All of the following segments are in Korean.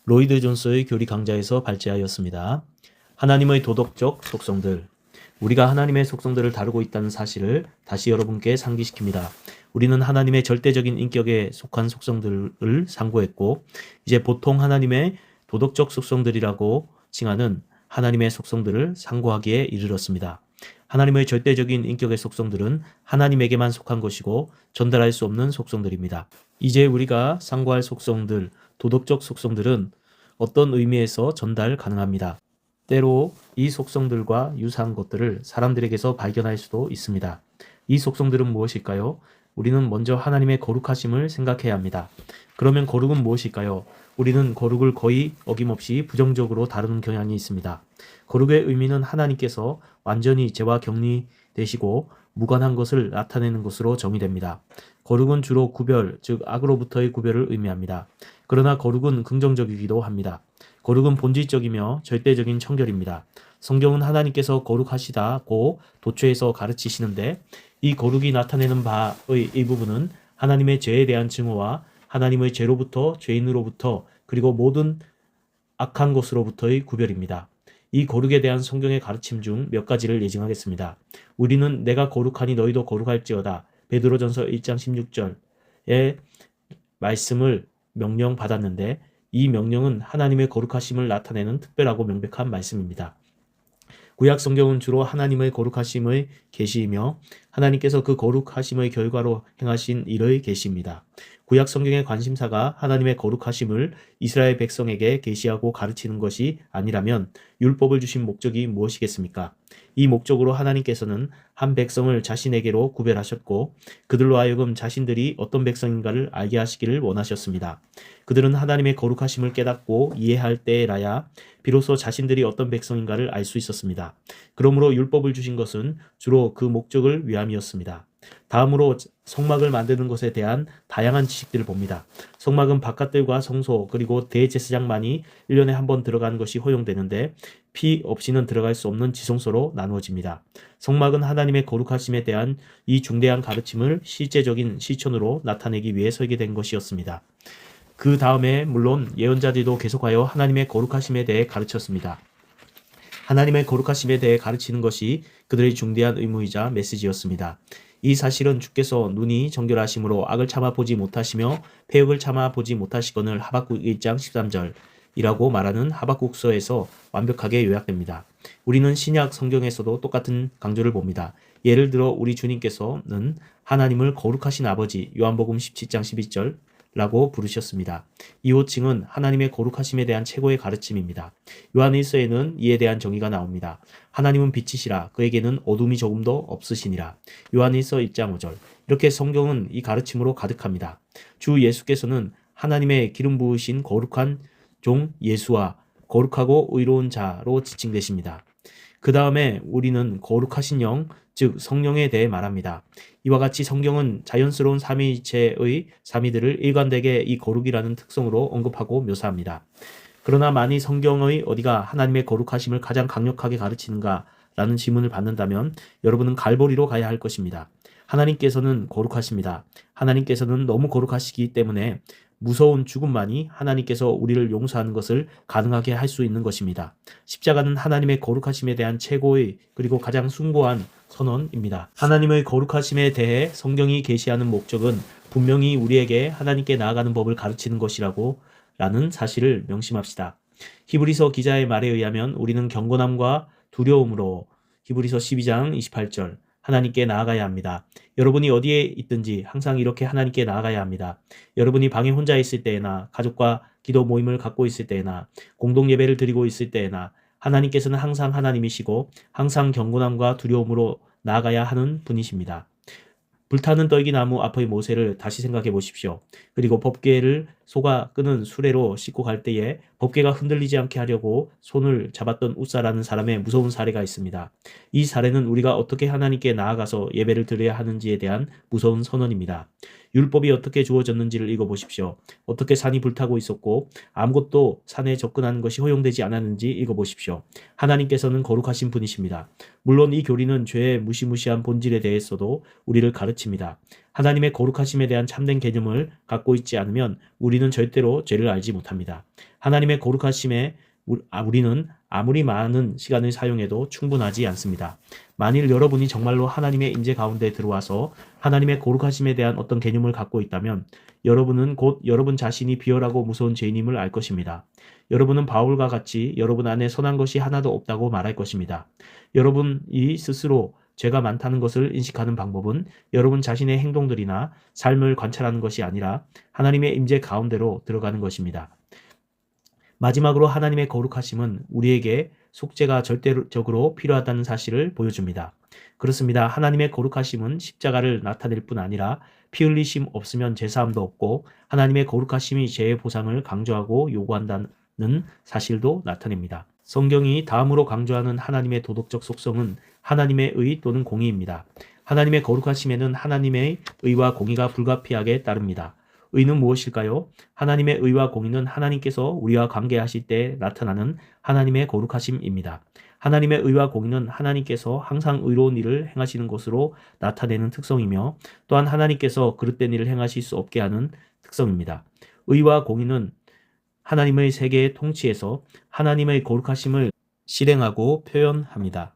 로이드 존스의 교리 강좌에서 발제하였습니다. 하나님의 도덕적 속성들. 우리가 하나님의 속성들을 다루고 있다는 사실을 다시 여러분께 상기시킵니다. 우리는 하나님의 절대적인 인격에 속한 속성들을 상고했고, 이제 보통 하나님의 도덕적 속성들이라고 칭하는 하나님의 속성들을 상고하기에 이르렀습니다. 하나님의 절대적인 인격의 속성들은 하나님에게만 속한 것이고 전달할 수 없는 속성들입니다. 이제 우리가 상고할 속성들, 도덕적 속성들은 어떤 의미에서 전달 가능합니다. 때로 이 속성들과 유사한 것들을 사람들에게서 발견할 수도 있습니다. 이 속성들은 무엇일까요? 우리는 먼저 하나님의 거룩하심을 생각해야 합니다. 그러면 거룩은 무엇일까요? 우리는 거룩을 거의 어김없이 부정적으로 다루는 경향이 있습니다. 거룩의 의미는 하나님께서 완전히 죄와 격리되시고 무관한 것을 나타내는 것으로 정의됩니다. 거룩은 주로 구별, 즉 악으로부터의 구별을 의미합니다. 그러나 거룩은 긍정적이기도 합니다. 거룩은 본질적이며 절대적인 청결입니다. 성경은 하나님께서 거룩하시다고 도처에서 가르치시는데 이 거룩이 나타내는 바의 일부분은 하나님의 죄에 대한 증오와 하나님의 죄로부터, 죄인으로부터, 그리고 모든 악한 것으로부터의 구별입니다. 이 거룩에 대한 성경의 가르침 중 몇 가지를 예증하겠습니다. 우리는 내가 거룩하니 너희도 거룩할지어다. 베드로전서 1장 16절의 말씀을 명령받았는데 이 명령은 하나님의 거룩하심을 나타내는 특별하고 명백한 말씀입니다. 구약 성경은 주로 하나님의 거룩하심의 계시이며 하나님께서 그 거룩하심의 결과로 행하신 일의 계시입니다. 구약 성경의 관심사가 하나님의 거룩하심을 이스라엘 백성에게 계시하고 가르치는 것이 아니라면 율법을 주신 목적이 무엇이겠습니까? 이 목적으로 하나님께서는 한 백성을 자신에게로 구별하셨고 그들로 하여금 자신들이 어떤 백성인가를 알게 하시기를 원하셨습니다. 그들은 하나님의 거룩하심을 깨닫고 이해할 때라야 비로소 자신들이 어떤 백성인가를 알 수 있었습니다. 그러므로 율법을 주신 것은 주로 그 목적을 위함이었습니다. 다음으로 성막을 만드는 것에 대한 다양한 지식들을 봅니다. 성막은 바깥들과 성소 그리고 대제사장만이 1년에 한 번 들어가는 것이 허용되는데 피 없이는 들어갈 수 없는 지성소로 나누어집니다. 성막은 하나님의 거룩하심에 대한 이 중대한 가르침을 실제적인 실천으로 나타내기 위해 설계된 것이었습니다. 그 다음에 물론 예언자들도 계속하여 하나님의 거룩하심에 대해 가르쳤습니다. 하나님의 거룩하심에 대해 가르치는 것이 그들의 중대한 의무이자 메시지였습니다. 이 사실은 주께서 눈이 정결하심으로 악을 참아 보지 못하시며 패역을 참아 보지 못하시거늘 하박국 1장 13절이라고 말하는 하박국서에서 완벽하게 요약됩니다. 우리는 신약 성경에서도 똑같은 강조를 봅니다. 예를 들어 우리 주님께서는 하나님을 거룩하신 아버지 요한복음 17장 12절 라고 부르셨습니다. 이 호칭은 하나님의 거룩하심에 대한 최고의 가르침입니다. 요한 1서에는 이에 대한 정의가 나옵니다. 하나님은 빛이시라 그에게는 어둠이 조금도 없으시니라. 요한 1서 1장 5절. 이렇게 성경은 이 가르침으로 가득합니다. 주 예수께서는 하나님의 기름 부으신 거룩한 종 예수와 거룩하고 의로운 자로 지칭되십니다. 그 다음에 우리는 거룩하신 영, 즉 성령에 대해 말합니다. 이와 같이 성경은 자연스러운 삼위일체의 삼위들을 일관되게 이 거룩이라는 특성으로 언급하고 묘사합니다. 그러나 만일 성경의 어디가 하나님의 거룩하심을 가장 강력하게 가르치는가 라는 질문을 받는다면 여러분은 갈보리로 가야 할 것입니다. 하나님께서는 거룩하십니다. 하나님께서는 너무 거룩하시기 때문에 무서운 죽음만이 하나님께서 우리를 용서하는 것을 가능하게 할 수 있는 것입니다. 십자가는 하나님의 거룩하심에 대한 최고의 그리고 가장 숭고한 선언입니다. 하나님의 거룩하심에 대해 성경이 계시하는 목적은 분명히 우리에게 하나님께 나아가는 법을 가르치는 것이라고 라는 사실을 명심합시다. 히브리서 기자의 말에 의하면 우리는 경건함과 두려움으로 히브리서 12장 28절 하나님께 나아가야 합니다. 여러분이 어디에 있든지 항상 이렇게 하나님께 나아가야 합니다. 여러분이 방에 혼자 있을 때에나 가족과 기도 모임을 갖고 있을 때에나 공동 예배를 드리고 있을 때에나 하나님께서는 항상 하나님이시고 항상 경건함과 두려움으로 나아가야 하는 분이십니다. 불타는 떨기나무 앞의 모세를 다시 생각해 보십시오. 그리고 법궤를 소가 끄는 수레로 싣고 갈 때에 법궤가 흔들리지 않게 하려고 손을 잡았던 웃사라는 사람의 무서운 사례가 있습니다. 이 사례는 우리가 어떻게 하나님께 나아가서 예배를 드려야 하는지에 대한 무서운 선언입니다. 율법이 어떻게 주어졌는지를 읽어보십시오. 어떻게 산이 불타고 있었고 아무것도 산에 접근하는 것이 허용되지 않았는지 읽어보십시오. 하나님께서는 거룩하신 분이십니다. 물론 이 교리는 죄의 무시무시한 본질에 대해서도 우리를 가르칩니다. 하나님의 거룩하심에 대한 참된 개념을 갖고 있지 않으면 우리는 절대로 죄를 알지 못합니다. 하나님의 거룩하심에 우리는 아무리 많은 시간을 사용해도 충분하지 않습니다. 만일 여러분이 정말로 하나님의 임재 가운데 들어와서 하나님의 거룩하심에 대한 어떤 개념을 갖고 있다면 여러분은 곧 여러분 자신이 비열하고 무서운 죄인임을 알 것입니다. 여러분은 바울과 같이 여러분 안에 선한 것이 하나도 없다고 말할 것입니다. 여러분이 스스로 죄가 많다는 것을 인식하는 방법은 여러분 자신의 행동들이나 삶을 관찰하는 것이 아니라 하나님의 임재 가운데로 들어가는 것입니다. 마지막으로 하나님의 거룩하심은 우리에게 속죄가 절대적으로 필요하다는 사실을 보여줍니다. 그렇습니다. 하나님의 거룩하심은 십자가를 나타낼 뿐 아니라 피 흘리심 없으면 제사함도 없고 하나님의 거룩하심이 죄의 보상을 강조하고 요구한다는 사실도 나타냅니다. 성경이 다음으로 강조하는 하나님의 도덕적 속성은 하나님의 의 또는 공의입니다. 하나님의 거룩하심에는 하나님의 의와 공의가 불가피하게 따릅니다. 의는 무엇일까요? 하나님의 의와 공의는 하나님께서 우리와 관계하실 때 나타나는 하나님의 거룩하심입니다. 하나님의 의와 공의는 하나님께서 항상 의로운 일을 행하시는 것으로 나타내는 특성이며 또한 하나님께서 그릇된 일을 행하실 수 없게 하는 특성입니다. 의와 공의는 하나님의 세계의 통치에서 하나님의 거룩하심을 실행하고 표현합니다.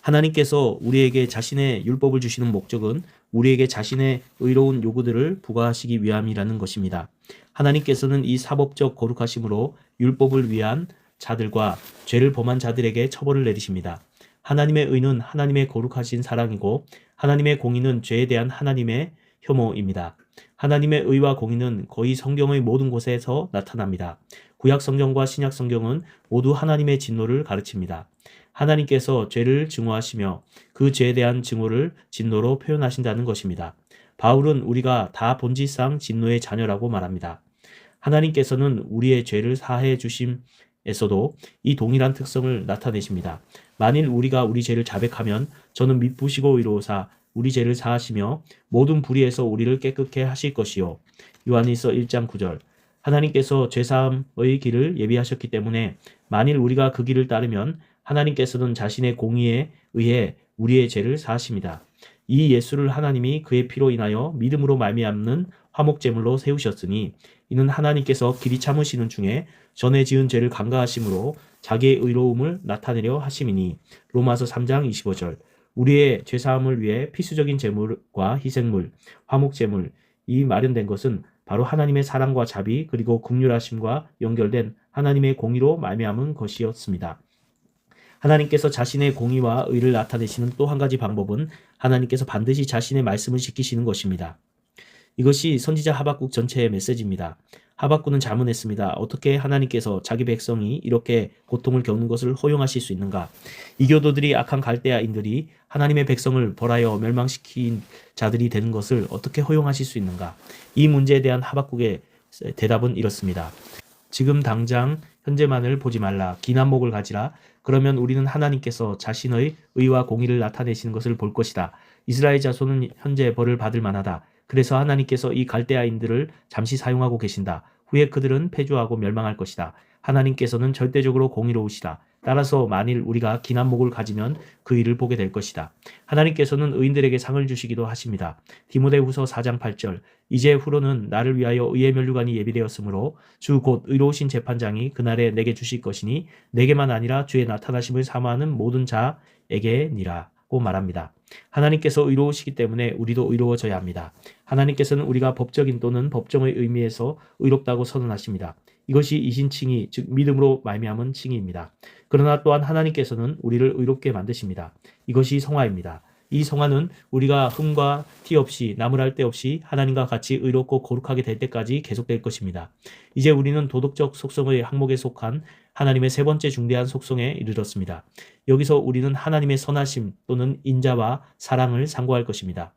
하나님께서 우리에게 자신의 율법을 주시는 목적은 우리에게 자신의 의로운 요구들을 부과하시기 위함이라는 것입니다. 하나님께서는 이 사법적 거룩하심으로 율법을 위한 자들과 죄를 범한 자들에게 처벌을 내리십니다. 하나님의 의는 하나님의 거룩하신 사랑이고 하나님의 공의는 죄에 대한 하나님의 혐오입니다. 하나님의 의와 공의는 거의 성경의 모든 곳에서 나타납니다. 구약 성경과 신약 성경은 모두 하나님의 진노를 가르칩니다. 하나님께서 죄를 증오하시며 그 죄에 대한 증오를 진노로 표현하신다는 것입니다. 바울은 우리가 다 본질상 진노의 자녀라고 말합니다. 하나님께서는 우리의 죄를 사해 주심에서도 이 동일한 특성을 나타내십니다. 만일 우리가 우리 죄를 자백하면 저는 미쁘시고 의로우사 우리 죄를 사하시며 모든 불의에서 우리를 깨끗게 하실 것이요. 요한일서 1장 9절. 하나님께서 죄사함의 길을 예비하셨기 때문에 만일 우리가 그 길을 따르면 하나님께서는 자신의 공의에 의해 우리의 죄를 사하십니다. 이 예수를 하나님이 그의 피로 인하여 믿음으로 말미암는 화목제물로 세우셨으니 이는 하나님께서 길이 참으시는 중에 전에 지은 죄를 간과하심으로 자기의 의로움을 나타내려 하심이니 로마서 3장 25절. 우리의 죄사함을 위해 필수적인 제물과 희생물, 화목제물 이 마련된 것은 바로 하나님의 사랑과 자비 그리고 긍휼하심과 연결된 하나님의 공의로 말미암은 것이었습니다. 하나님께서 자신의 공의와 의를 나타내시는 또 한 가지 방법은 하나님께서 반드시 자신의 말씀을 지키시는 것입니다. 이것이 선지자 하박국 전체의 메시지입니다. 하박국은 자문했습니다. 어떻게 하나님께서 자기 백성이 이렇게 고통을 겪는 것을 허용하실 수 있는가? 이교도들이 악한 갈대아인들이 하나님의 백성을 벌하여 멸망시킨 자들이 되는 것을 어떻게 허용하실 수 있는가? 이 문제에 대한 하박국의 대답은 이렇습니다. 지금 당장 현재만을 보지 말라. 긴 안목을 가지라. 그러면 우리는 하나님께서 자신의 의와 공의를 나타내시는 것을 볼 것이다. 이스라엘 자손은 현재 벌을 받을 만하다. 그래서 하나님께서 이 갈대아인들을 잠시 사용하고 계신다. 후에 그들은 패주하고 멸망할 것이다. 하나님께서는 절대적으로 공의로우시다. 따라서 만일 우리가 긴 안목을 가지면 그 일을 보게 될 것이다. 하나님께서는 의인들에게 상을 주시기도 하십니다. 디모데후서 4장 8절. 이제 후로는 나를 위하여 의의 면류관이 예비되었으므로 주 곧 의로우신 재판장이 그날에 내게 주실 것이니 내게만 아니라 주의 나타나심을 사모하는 모든 자에게니라고 말합니다. 하나님께서 의로우시기 때문에 우리도 의로워져야 합니다. 하나님께서는 우리가 법적인 또는 법정의 의미에서 의롭다고 선언하십니다. 이것이 이신칭의 즉 믿음으로 말미암은 칭의입니다. 그러나 또한 하나님께서는 우리를 의롭게 만드십니다. 이것이 성화입니다. 이 성화는 우리가 흠과 티 없이 나무랄 데 없이 하나님과 같이 의롭고 거룩하게 될 때까지 계속될 것입니다. 이제 우리는 도덕적 속성의 항목에 속한 하나님의 세 번째 중대한 속성에 이르렀습니다. 여기서 우리는 하나님의 선하심 또는 인자와 사랑을 상고할 것입니다.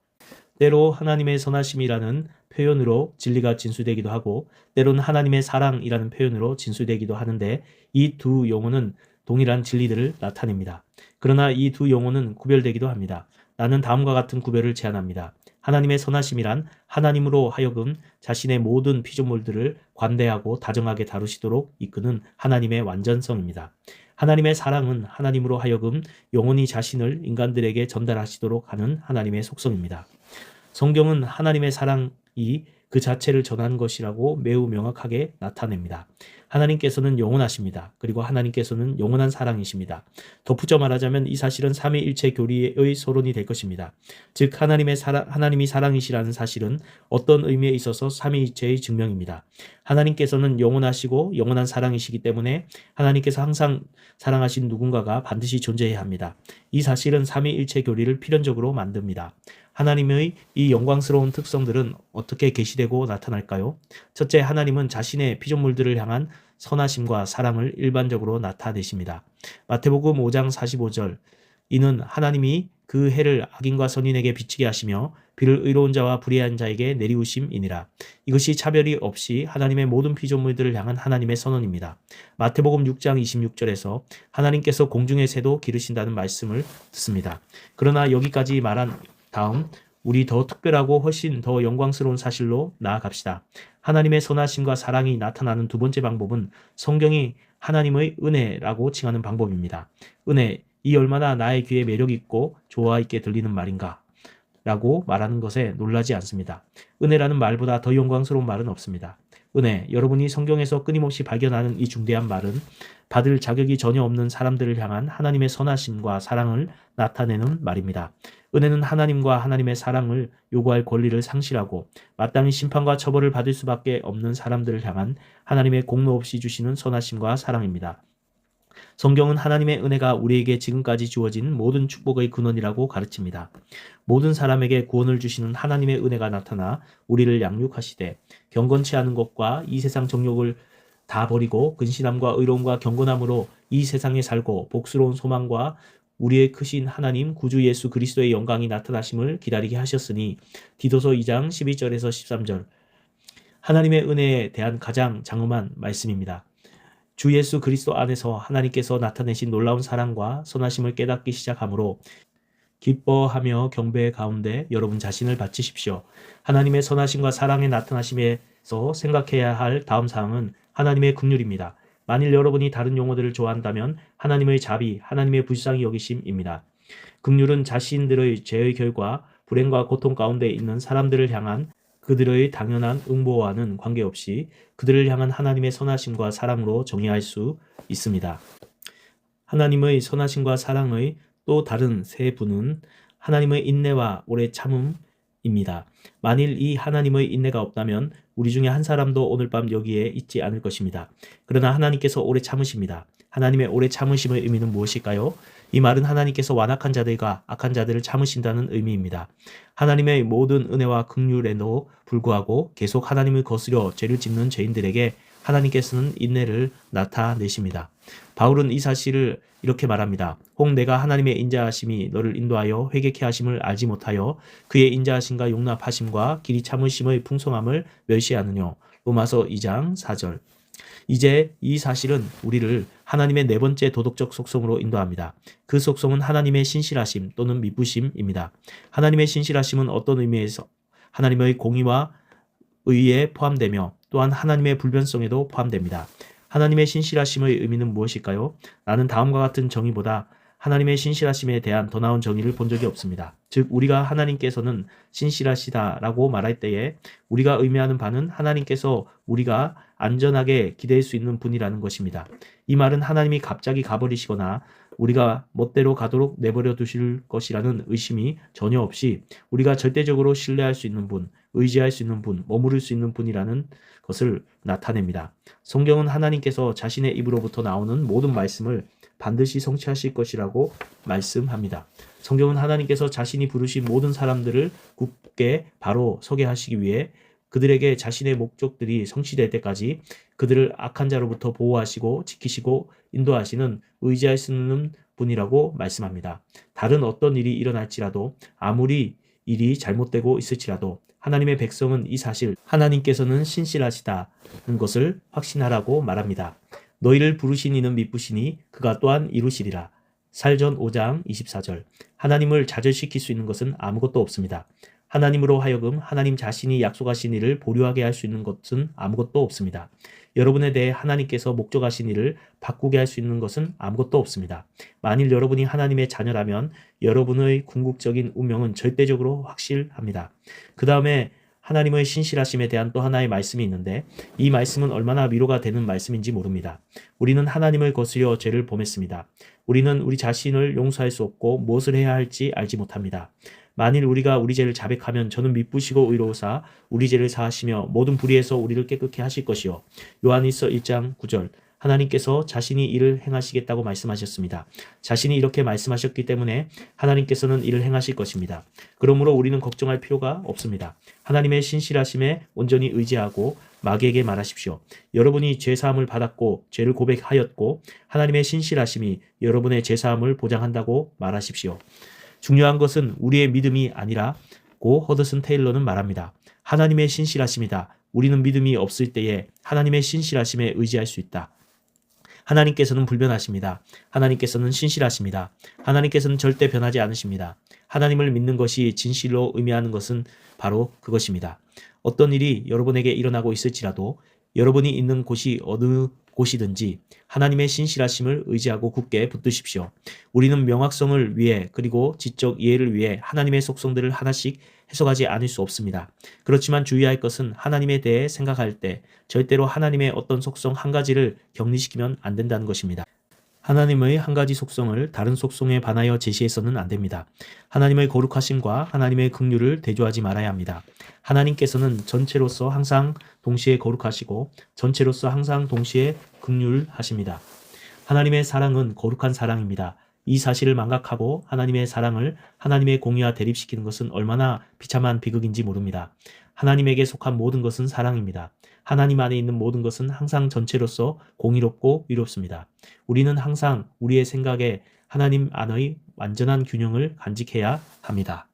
때로 하나님의 선하심이라는 표현으로 진리가 진술되기도 하고 때로는 하나님의 사랑이라는 표현으로 진술되기도 하는데 이 두 용어는 동일한 진리들을 나타냅니다. 그러나 이 두 용어는 구별되기도 합니다. 나는 다음과 같은 구별을 제안합니다. 하나님의 선하심이란 하나님으로 하여금 자신의 모든 피조물들을 관대하고 다정하게 다루시도록 이끄는 하나님의 완전성입니다. 하나님의 사랑은 하나님으로 하여금 영원히 자신을 인간들에게 전달하시도록 하는 하나님의 속성입니다. 성경은 하나님의 사랑이 그 자체를 전한 것이라고 매우 명확하게 나타냅니다. 하나님께서는 영원하십니다. 그리고 하나님께서는 영원한 사랑이십니다. 덧붙여 말하자면 이 사실은 삼위일체 교리의 소론이 될 것입니다. 즉 하나님이 사랑이시라는 사실은 어떤 의미에 있어서 삼위일체의 증명입니다. 하나님께서는 영원하시고 영원한 사랑이시기 때문에 하나님께서 항상 사랑하신 누군가가 반드시 존재해야 합니다. 이 사실은 삼위일체 교리를 필연적으로 만듭니다. 하나님의 이 영광스러운 특성들은 어떻게 계시되고 나타날까요? 첫째, 하나님은 자신의 피조물들을 향한 선하심과 사랑을 일반적으로 나타내십니다. 마태복음 5장 45절, 이는 하나님이 그 해를 악인과 선인에게 비치게 하시며 비를 의로운 자와 불의한 자에게 내리우심이니라. 이것이 차별이 없이 하나님의 모든 피조물들을 향한 하나님의 선언입니다. 마태복음 6장 26절에서 하나님께서 공중의 새도 기르신다는 말씀을 듣습니다. 그러나 여기까지 말한 다음 우리 더 특별하고 훨씬 더 영광스러운 사실로 나아갑시다. 하나님의 선하심과 사랑이 나타나는 두 번째 방법은 성경이 하나님의 은혜라고 칭하는 방법입니다. 은혜, 이 얼마나 나의 귀에 매력 있고 조화 있게 들리는 말인가 라고 말하는 것에 놀라지 않습니다. 은혜라는 말보다 더 영광스러운 말은 없습니다. 은혜, 여러분이 성경에서 끊임없이 발견하는 이 중대한 말은 받을 자격이 전혀 없는 사람들을 향한 하나님의 선하심과 사랑을 나타내는 말입니다. 은혜는 하나님과 하나님의 사랑을 요구할 권리를 상실하고 마땅히 심판과 처벌을 받을 수밖에 없는 사람들을 향한 하나님의 공로 없이 주시는 선하심과 사랑입니다. 성경은 하나님의 은혜가 우리에게 지금까지 주어진 모든 축복의 근원이라고 가르칩니다. 모든 사람에게 구원을 주시는 하나님의 은혜가 나타나 우리를 양육하시되 경건치 않은 것과 이 세상 정욕을 다 버리고 근신함과 의로움과 경건함으로 이 세상에 살고 복스러운 소망과 우리의 크신 하나님 구주 예수 그리스도의 영광이 나타나심을 기다리게 하셨으니 디도서 2장 12절에서 13절, 하나님의 은혜에 대한 가장 장엄한 말씀입니다. 주 예수 그리스도 안에서 하나님께서 나타내신 놀라운 사랑과 선하심을 깨닫기 시작하므로 기뻐하며 경배 가운데 여러분 자신을 바치십시오. 하나님의 선하심과 사랑의 나타나심에서 생각해야 할 다음 사항은 하나님의 긍휼입니다. 만일 여러분이 다른 용어들을 좋아한다면 하나님의 자비, 하나님의 불쌍히 여기심입니다. 긍휼은 자신들의 죄의 결과, 불행과 고통 가운데 있는 사람들을 향한 그들의 당연한 응보와는 관계없이 그들을 향한 하나님의 선하심과 사랑으로 정의할 수 있습니다. 하나님의 선하심과 사랑의 또 다른 세 분은 하나님의 인내와 오래 참음입니다. 만일 이 하나님의 인내가 없다면 우리 중에 한 사람도 오늘 밤 여기에 있지 않을 것입니다. 그러나 하나님께서 오래 참으십니다. 하나님의 오래 참으심의 의미는 무엇일까요? 이 말은 하나님께서 완악한 자들과 악한 자들을 참으신다는 의미입니다. 하나님의 모든 은혜와 긍휼에도 불구하고 계속 하나님을 거스려 죄를 짓는 죄인들에게 하나님께서는 인내를 나타내십니다. 바울은 이 사실을 이렇게 말합니다. 혹 내가 하나님의 인자하심이 너를 인도하여 회개케 하심을 알지 못하여 그의 인자하심과 용납하심과 길이 참으심의 풍성함을 멸시하느뇨. 로마서 2장 4절. 이제 이 사실은 우리를 하나님의 네 번째 도덕적 속성으로 인도합니다. 그 속성은 하나님의 신실하심 또는 미쁘심입니다. 하나님의 신실하심은 어떤 의미에서 하나님의 공의와 의에 포함되며 또한 하나님의 불변성에도 포함됩니다. 하나님의 신실하심의 의미는 무엇일까요? 나는 다음과 같은 정의보다 하나님의 신실하심에 대한 더 나은 정의를 본 적이 없습니다. 즉 우리가 하나님께서는 신실하시다라고 말할 때에 우리가 의미하는 바는 하나님께서 우리가 안전하게 기댈 수 있는 분이라는 것입니다. 이 말은 하나님이 갑자기 가버리시거나 우리가 멋대로 가도록 내버려 두실 것이라는 의심이 전혀 없이 우리가 절대적으로 신뢰할 수 있는 분, 의지할 수 있는 분, 머무를 수 있는 분이라는 것을 나타냅니다. 성경은 하나님께서 자신의 입으로부터 나오는 모든 말씀을 반드시 성취하실 것이라고 말씀합니다. 성경은 하나님께서 자신이 부르신 모든 사람들을 굳게 바로 서게 하시기 위해 그들에게 자신의 목적들이 성취될 때까지 그들을 악한 자로부터 보호하시고 지키시고 인도하시는 의지할 수 있는 분이라고 말씀합니다. 다른 어떤 일이 일어날지라도 아무리 일이 잘못되고 있을지라도 하나님의 백성은 이 사실 하나님께서는 신실하시다는 것을 확신하라고 말합니다. 너희를 부르신 이는 미쁘시니 그가 또한 이루시리라. 살전 5장 24절. 하나님을 좌절시킬 수 있는 것은 아무것도 없습니다. 하나님으로 하여금 하나님 자신이 약속하신 일을 보류하게 할 수 있는 것은 아무것도 없습니다. 여러분에 대해 하나님께서 목적하신 일을 바꾸게 할 수 있는 것은 아무것도 없습니다. 만일 여러분이 하나님의 자녀라면 여러분의 궁극적인 운명은 절대적으로 확실합니다. 그 다음에 하나님의 신실하심에 대한 또 하나의 말씀이 있는데 이 말씀은 얼마나 위로가 되는 말씀인지 모릅니다. 우리는 하나님을 거스려 죄를 범했습니다. 우리는 우리 자신을 용서할 수 없고 무엇을 해야 할지 알지 못합니다. 만일 우리가 우리 죄를 자백하면 저는 미쁘시고 의로우사 우리 죄를 사하시며 모든 불의에서 우리를 깨끗게 하실 것이요. 요한일서 1장 9절. 하나님께서 자신이 이를 행하시겠다고 말씀하셨습니다. 자신이 이렇게 말씀하셨기 때문에 하나님께서는 이를 행하실 것입니다. 그러므로 우리는 걱정할 필요가 없습니다. 하나님의 신실하심에 온전히 의지하고 마귀에게 말하십시오. 여러분이 죄사함을 받았고 죄를 고백하였고 하나님의 신실하심이 여러분의 죄사함을 보장한다고 말하십시오. 중요한 것은 우리의 믿음이 아니라고 허드슨 테일러는 말합니다. 하나님의 신실하심이다. 우리는 믿음이 없을 때에 하나님의 신실하심에 의지할 수 있다. 하나님께서는 불변하십니다. 하나님께서는 신실하십니다. 하나님께서는 절대 변하지 않으십니다. 하나님을 믿는 것이 진실로 의미하는 것은 바로 그것입니다. 어떤 일이 여러분에게 일어나고 있을지라도 여러분이 있는 곳이 어느 곳이든지 하나님의 신실하심을 의지하고 굳게 붙드십시오. 우리는 명확성을 위해 그리고 지적 이해를 위해 하나님의 속성들을 하나씩 해석하지 않을 수 없습니다. 그렇지만 주의할 것은 하나님에 대해 생각할 때 절대로 하나님의 어떤 속성 한 가지를 격리시키면 안 된다는 것입니다. 하나님의 한 가지 속성을 다른 속성에 반하여 제시해서는 안 됩니다. 하나님의 거룩하심과 하나님의 긍휼을 대조하지 말아야 합니다. 하나님께서는 전체로서 항상 동시에 거룩하시고 전체로서 항상 동시에 긍휼하십니다. 하나님의 사랑은 거룩한 사랑입니다. 이 사실을 망각하고 하나님의 사랑을 하나님의 공의와 대립시키는 것은 얼마나 비참한 비극인지 모릅니다. 하나님에게 속한 모든 것은 사랑입니다. 하나님 안에 있는 모든 것은 항상 전체로서 공의롭고 위롭습니다. 우리는 항상 우리의 생각에 하나님 안의 완전한 균형을 간직해야 합니다.